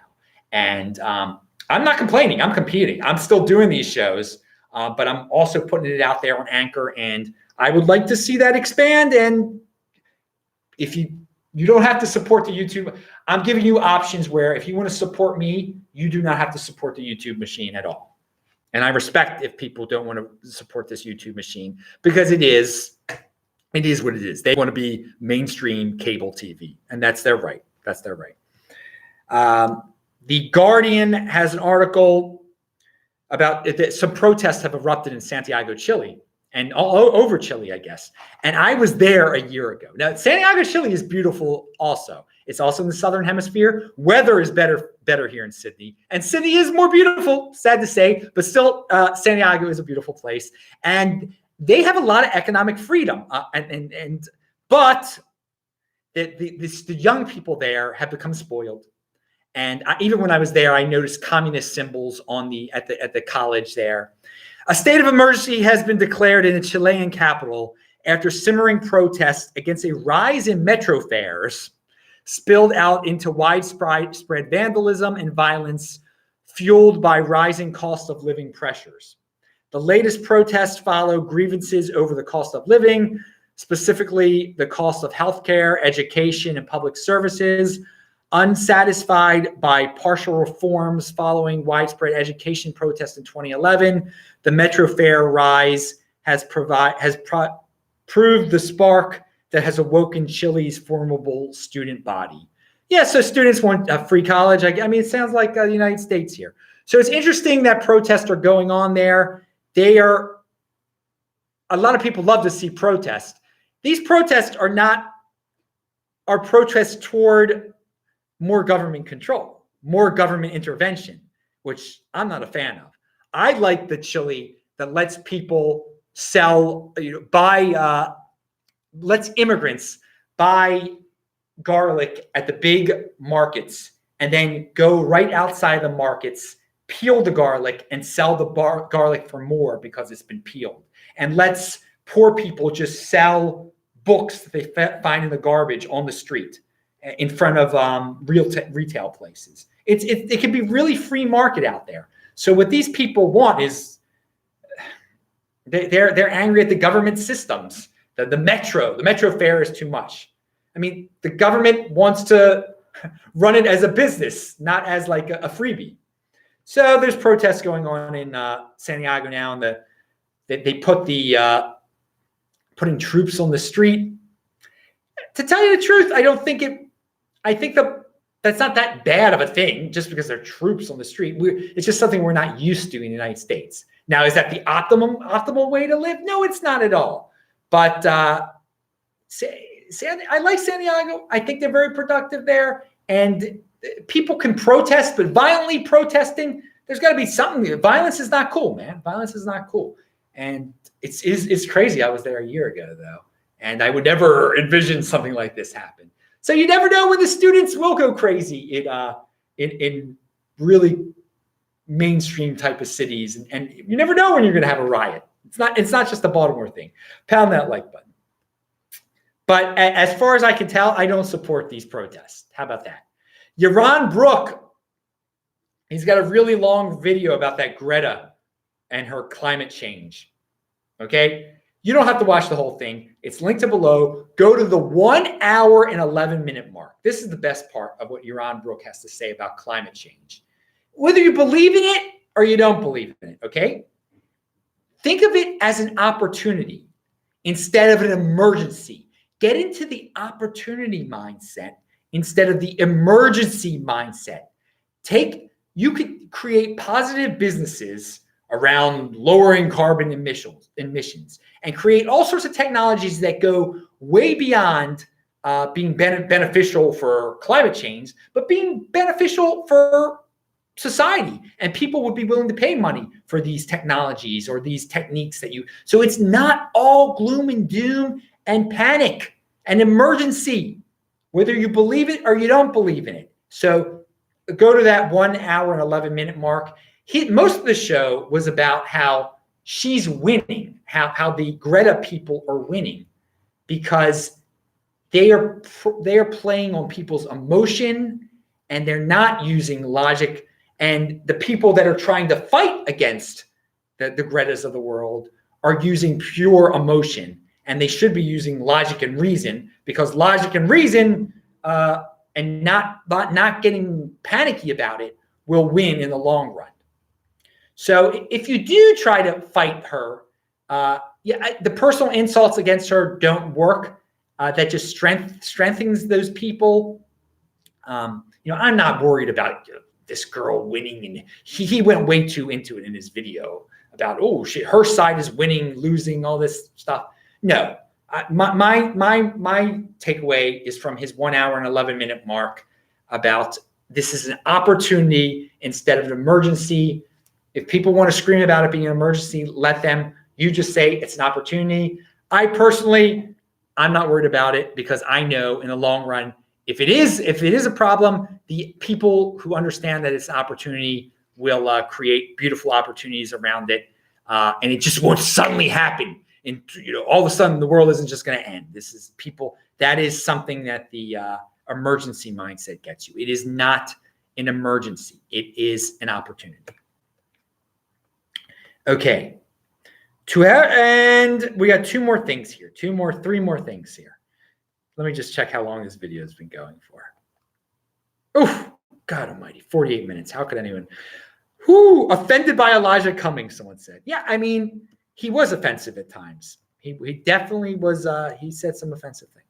And I'm not complaining. I'm competing. I'm still doing these shows, but I'm also putting it out there on Anchor. And I would like to see that expand. And if you don't have to support the YouTube, I'm giving you options where if you want to support me, you do not have to support the YouTube machine at all. And I respect if people don't want to support this YouTube machine because it is what it is. They want to be mainstream cable TV, and that's their right. That's their right. The Guardian has an article about that some protests have erupted in Santiago, Chile, and all over Chile, I guess. And I was there a year ago. Now, Santiago, Chile is beautiful also. It's also in the Southern Hemisphere. Weather is better here in Sydney. And Sydney is more beautiful, sad to say, but still Santiago is a beautiful place. And they have a lot of economic freedom. But the young people there have become spoiled. And even when I was there, I noticed communist symbols at the college there. A state of emergency has been declared in the Chilean capital after simmering protests against a rise in metro fares spilled out into widespread vandalism and violence fueled by rising cost of living pressures. The latest protests follow grievances over the cost of living, specifically the cost of healthcare, education, and public services. Unsatisfied by partial reforms following widespread education protests in 2011, the metro fare rise has proved the spark that has awoken Chile's formidable student body. Yeah, so students want free college. I mean, it sounds like the United States here. So it's interesting that protests are going on there. A lot of people love to see protests. These protests are protests toward more government control, more government intervention, which I'm not a fan of. I like the Chile that lets people lets immigrants buy garlic at the big markets and then go right outside the markets, peel the garlic and sell the garlic for more because it's been peeled. And lets poor people just sell books that they find in the garbage on the street in front of retail places. It can be really free market out there. So what these people want is they're angry at the government systems. The metro fare is too much. I mean, the government wants to run it as a business, not as like a freebie. So there's protests going on in Santiago now, and they put putting troops on the street. To tell you the truth, I think that's not that bad of a thing just because there are troops on the street. It's just something we're not used to in the United States. Now, is that the optimal way to live? No, it's not at all. But I like Santiago. I think they're very productive there. And people can protest, but violently protesting, there's got to be something. Violence is not cool, man. Violence is not cool. And it's crazy. I was there a year ago, though, and I would never envision something like this happen. So you never know when the students will go crazy in really mainstream type of cities, and you never know when you're going to have a riot. It's not just a Baltimore thing. Pound that like button. But as far as I can tell, I don't support these protests. How about that? Yaron Brook, he's got a really long video about that Greta and her climate change. Okay? You don't have to watch the whole thing. It's linked to below. Go to the 1 hour and 11 minute mark. This is the best part of what Yaron Brook has to say about climate change. Whether you believe in it or you don't believe in it, okay? Think of it as an opportunity instead of an emergency. Get into the opportunity mindset instead of the emergency mindset. You could create positive businesses around lowering carbon emissions and create all sorts of technologies that go way beyond being beneficial for climate change, but being beneficial for society. And people would be willing to pay money for these technologies or these techniques so it's not all gloom and doom and panic and emergency, whether you believe it or you don't believe in it. So go to that 1 hour and 11 minute mark. Most of the show was about how she's winning, how the Greta people are winning, because they are playing on people's emotion and they're not using logic. And the people that are trying to fight against the Gretas of the world are using pure emotion. And they should be using logic and reason, because logic and reason and not getting panicky about it will win in the long run. So if you do try to fight her, the personal insults against her don't work. That just strengthens those people. I'm not worried about this girl winning, and he went way too into it in his video about her side is winning, losing, all this stuff. No, my takeaway is from his 1 hour and 11 minute mark about this is an opportunity instead of an emergency. If people want to scream about it being an emergency, let them. You just say it's an opportunity. I'm not worried about it, because I know in the long run, if it is a problem, the people who understand that it's an opportunity will create beautiful opportunities around it, and it just won't suddenly happen. And all of a sudden, the world isn't just going to end. This is people. That is something that the emergency mindset gets you. It is not an emergency. It is an opportunity. Okay. And we got three more things here. Let me just check how long this video has been going for. Oh, God almighty, 48 minutes. How could anyone? Offended by Elijah Cummings, someone said. Yeah, I mean, he was offensive at times. He definitely was. He said some offensive things.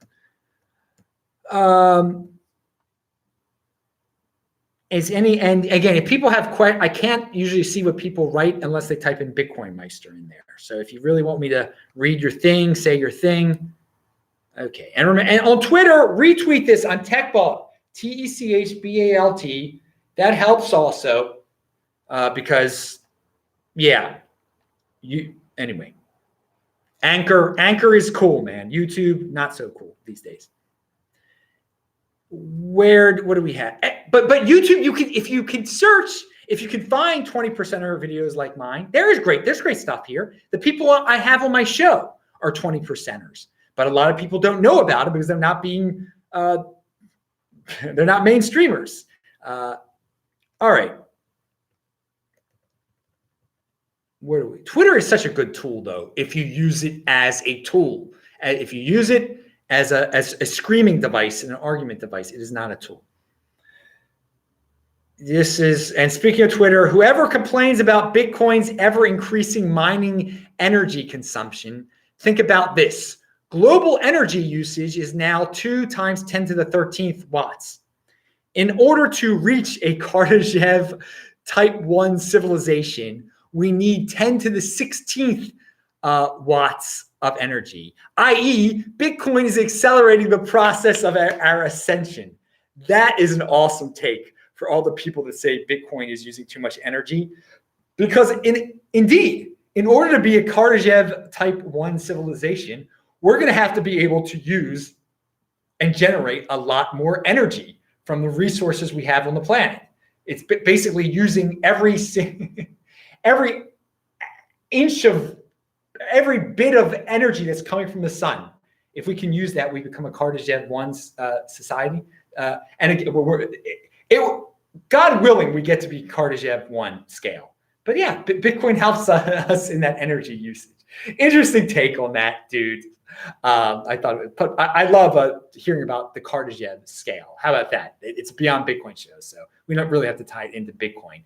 And again, if people have I can't usually see what people write unless they type in Bitcoin Meister in there. So if you really want me to read your thing, say your thing. Okay. And remember, and on Twitter, retweet this on TechBalt, TECHBALT. That helps also, because anyway. Anchor is cool, man. YouTube, not so cool these days. What do we have? But YouTube, if you can find 20%er videos like mine, there's great stuff here. The people I have on my show are 20%ers, but a lot of people don't know about it because they're not mainstreamers. All right. Twitter is such a good tool, though, if you use it as a tool. If you use it as a screaming device and an argument device, it is not a tool. and speaking of Twitter, whoever complains about Bitcoin's ever increasing mining energy consumption, think about this. Global energy usage is now 2 times 10 to the 13th watts. In order to reach a Kardashev type 1 civilization, we need 10 to the 16th watts of energy, i.e. Bitcoin is accelerating the process of our ascension. That is an awesome take for all the people that say Bitcoin is using too much energy. Because indeed, in order to be a Kardashev type 1 civilization, we're going to have to be able to use and generate a lot more energy from the resources we have on the planet. It's basically using every inch of every bit of energy that's coming from the sun. If we can use that, we become a Kardashev 1 society. And again, God willing, we get to be Kardashev 1 scale. But yeah, Bitcoin helps us in that energy usage. Interesting take on that, dude. I love hearing about the Kardashev scale. How about that? It's beyond Bitcoin shows, so we don't really have to tie it into Bitcoin.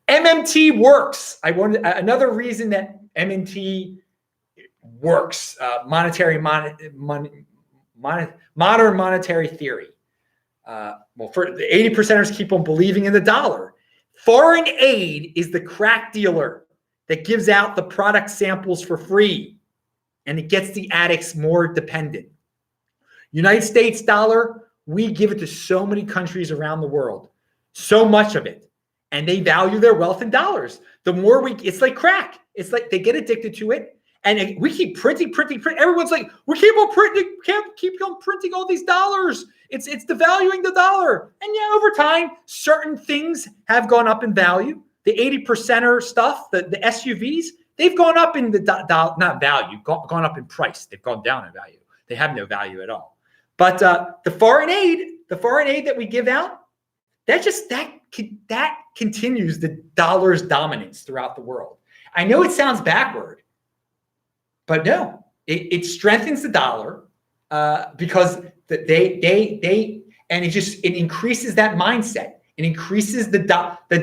MMT works. Another reason that MMT works. Modern monetary theory. For the 80%ers keep on believing in the dollar. Foreign aid is the crack dealer that gives out the product samples for free, and it gets the addicts more dependent. United States dollar, we give it to so many countries around the world, so much of it, and they value their wealth in dollars. The more it's like crack. It's like they get addicted to it. And we keep printing. Everyone's like, we keep on printing all these dollars. It's devaluing the dollar. And yeah, over time, certain things have gone up in value. The 80%er stuff, the SUVs, they've gone up in not value, gone up in price. They've gone down in value. They have no value at all. But the foreign aid that we give out, that continues the dollar's dominance throughout the world. I know it sounds backward. But no, it strengthens the dollar because it increases that mindset. It increases the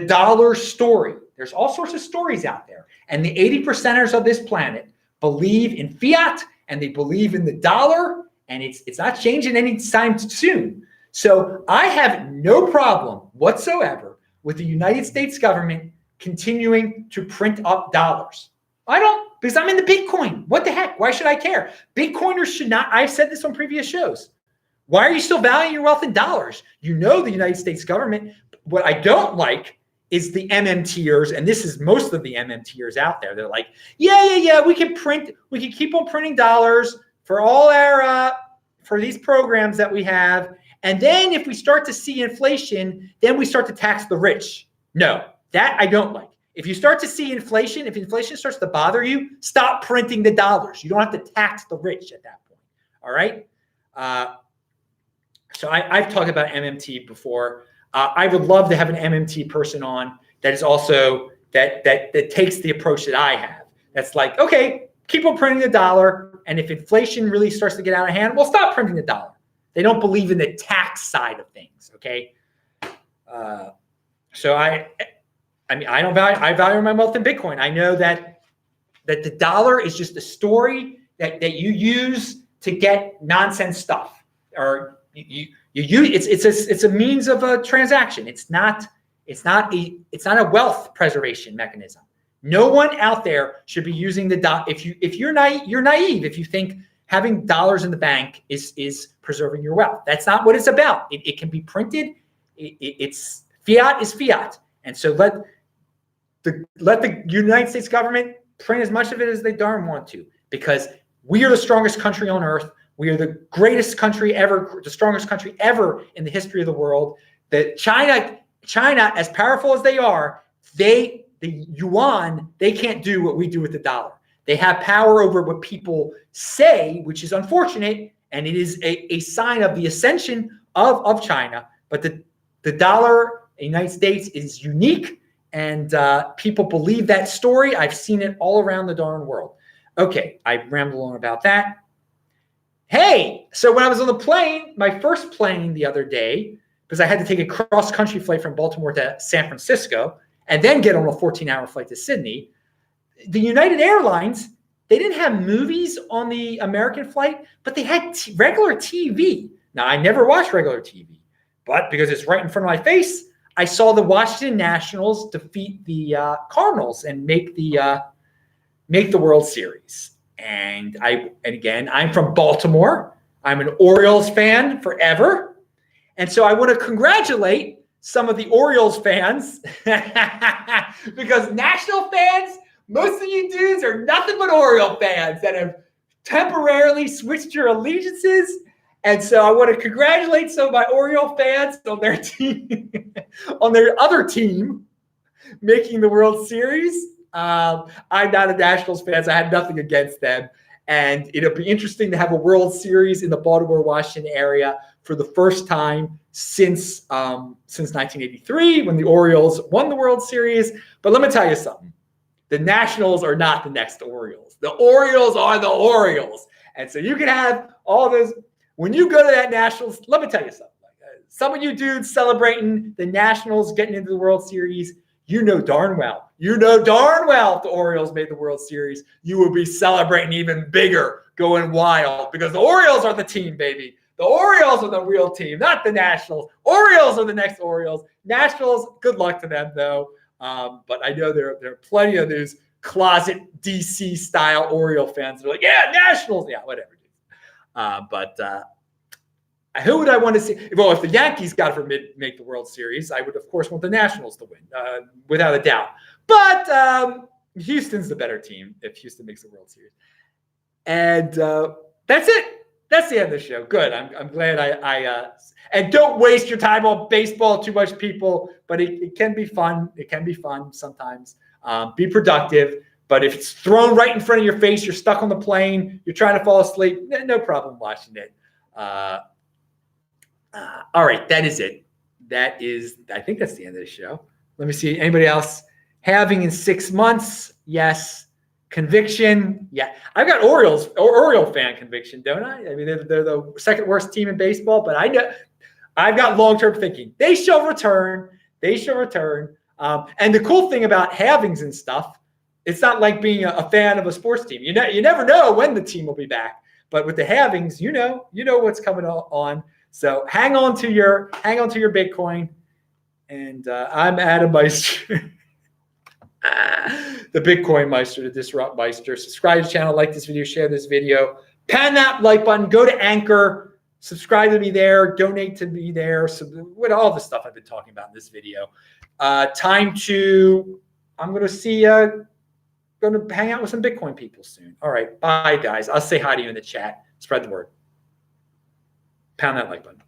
dollar story. There's all sorts of stories out there, and the 80%ers of this planet believe in fiat and they believe in the dollar, and it's not changing anytime soon. So I have no problem whatsoever with the United States government continuing to print up dollars. I don't, because I'm in the Bitcoin. What the heck? Why should I care? Bitcoiners should not. I've said this on previous shows. Why are you still valuing your wealth in dollars? You know the United States government. What I don't like is the MMTers, and this is most of the MMTers out there. They're like, yeah, we can keep on printing dollars for all our for these programs that we have. And then if we start to see inflation, then we start to tax the rich. No, that I don't like. If you start to see inflation, if inflation starts to bother you, stop printing the dollars. You don't have to tax the rich at that point. All right. So I've talked about MMT before. I would love to have an MMT person on that is also that takes the approach that I have. That's like, okay, keep on printing the dollar, and if inflation really starts to get out of hand, well, stop printing the dollar. They don't believe in the tax side of things. Okay. So I value my wealth in Bitcoin. I know that the dollar is just a story that you use to get nonsense stuff, or it's a means of a transaction. It's not a wealth preservation mechanism. No one out there should be using the dollar. If you're naive if you think having dollars in the bank is preserving your wealth. That's not what it's about. It can be printed. It's fiat is fiat, and so let the United States government print as much of it as they darn want to, because we are the strongest country on earth. We are the greatest country ever, the strongest country ever in the history of the world. That China, as powerful as they are, the yuan, they can't do what we do with the dollar. They have power over what people say, which is unfortunate, and it is a sign of the ascension of China. But the dollar in the United States is unique. And people believe that story. I've seen it all around the darn world. Okay, I rambled on about that. Hey, so when I was on the plane, my first plane the other day, because I had to take a cross-country flight from Baltimore to San Francisco and then get on a 14-hour flight to Sydney. The United Airlines, they didn't have movies on the American flight, but they had regular TV. Now, I never watched regular TV, but because it's right in front of my face, I saw the Washington Nationals defeat the Cardinals and make the World Series. And again, I'm from Baltimore. I'm an Orioles fan forever. And so I want to congratulate some of the Orioles fans because National fans, most of you dudes are nothing but Oriole fans that have temporarily switched your allegiances. And so I want to congratulate some of my Oriole fans on their team, on their other team making the World Series. I'm not a Nationals fan, so I had nothing against them. And it'll be interesting to have a World Series in the Baltimore, Washington area for the first time since 1983 when the Orioles won the World Series. But let me tell you something. The Nationals are not the next Orioles. The Orioles are the Orioles. And so you can have all those. When you go to that Nationals, let me tell you something. Some of you dudes celebrating the Nationals getting into the World Series, you know darn well if the Orioles made the World Series, you will be celebrating even bigger, going wild, because the Orioles are the team, baby. The Orioles are the real team, not the Nationals. Orioles are the next Orioles. Nationals, good luck to them, though. But I know there are plenty of those closet DC-style Oriole fans that are like, yeah, Nationals. Yeah, whatever. Who would I want to see? Well, if the Yankees, God forbid, make the World Series, I would, of course, want the Nationals to win, without a doubt. But Houston's the better team if Houston makes the World Series. And that's it. That's the end of the show. Good. I'm glad and don't waste your time on baseball too much, people. But it can be fun. It can be fun sometimes. Be productive. But if it's thrown right in front of your face, you're stuck on the plane, you're trying to fall asleep, no problem watching it. All right, that is it. I think that's the end of the show. Let me see. Anybody else? Having in 6 months? Yes. Conviction? Yeah. I've got Oriole fan conviction, don't I? I mean, they're the second worst team in baseball, but I know I've got long-term thinking. They shall return. And the cool thing about halvings and stuff, it's not like being a fan of a sports team. You never know when the team will be back. But with the halvings, you know what's coming on. So hang on to your Bitcoin. And I'm Adam Meister, the Bitcoin Meister, the Disrupt Meister. Subscribe to the channel, like this video, share this video, pan that like button, go to Anchor, subscribe to me there, donate to me there. So with all the stuff I've been talking about in this video. I'm going to hang out with some Bitcoin people soon. All right. Bye, guys. I'll say hi to you in the chat. Spread the word. Pound that like button.